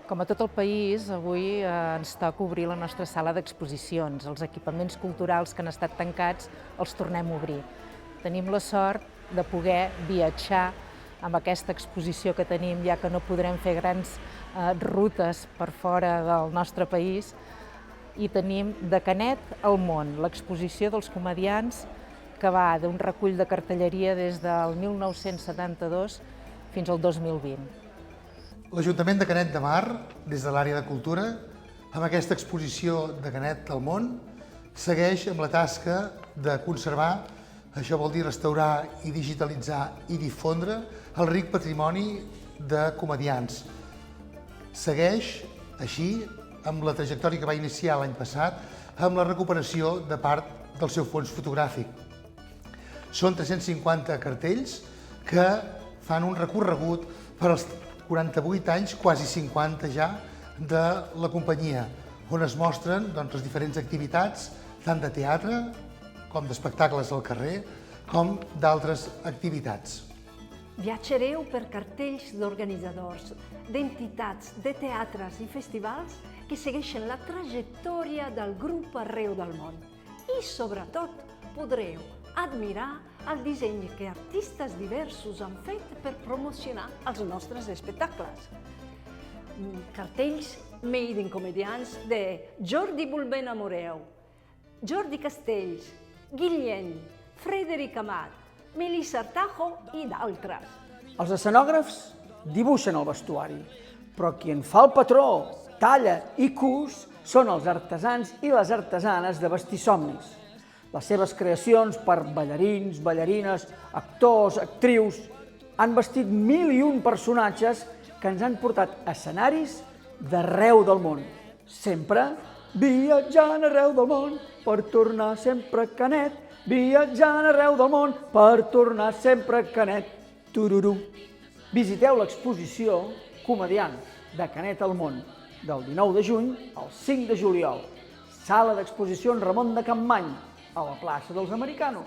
Com a tot el país, avui ens toca obrir la nostra sala d'exposicions. Els equipaments culturals que han estat tancats els tornem a obrir. Tenim la sort de poder viatjar amb aquesta exposició que tenim, ja que no podrem fer grans rutes per fora del nostre país. I tenim De Canet al món, l'exposició dels comediants que va d'un recull de cartelleria des del 1972 fins al 2020. L'Ajuntament de Canet de Mar, des de l'àrea de cultura, amb aquesta exposició de Canet al món, segueix amb la tasca de conservar, això vol dir restaurar i digitalitzar i difondre el ric patrimoni de comediants. Segueix, així, amb la trajectòria que va iniciar l'any passat, amb la recuperació de part del seu fons fotogràfic. Són 350 cartells que fan un recorregut per als 48 anys, quasi 50 ja, de la companyia, on es mostren les diferents activitats, tant de teatre com d'espectacles al carrer, com d'altres activitats. Viatjareu per cartells d'organitzadors, d'entitats, de teatres i festivals que segueixen la trajectòria del grup arreu del món. I, sobretot, podreu admirar el disseny que artistes diversos han fet per promocionar els nostres espectacles. Cartells made in comedians de Jordi Bulbena Moreu, Jordi Castells, Guillem, Frederic Amat, Melissa Artajo i d'altres. Els escenògrafs dibuixen el vestuari, però qui en fa el patró, talla i cus són els artesans i les artesanes de vestir somnis. Les seves creacions per ballarins, ballarines, actors, actrius, han vestit 1001 personatges que ens han portat a escenaris d'arreu del món. Sempre viatjant arreu del món per tornar sempre a Canet, viatjant arreu del món per tornar sempre a Canet. Tururú. Visiteu l'exposició Comediants de Canet al món del 19 de juny al 5 de juliol. Sala d'exposicions Ramon de Campmany, a la plaça dels Americanos.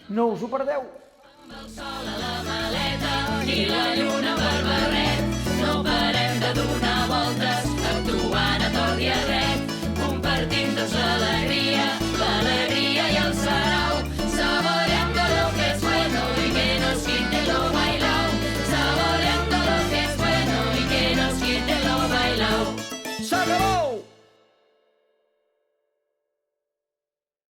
No us ho perdeu! El sol a la maleta i la lluna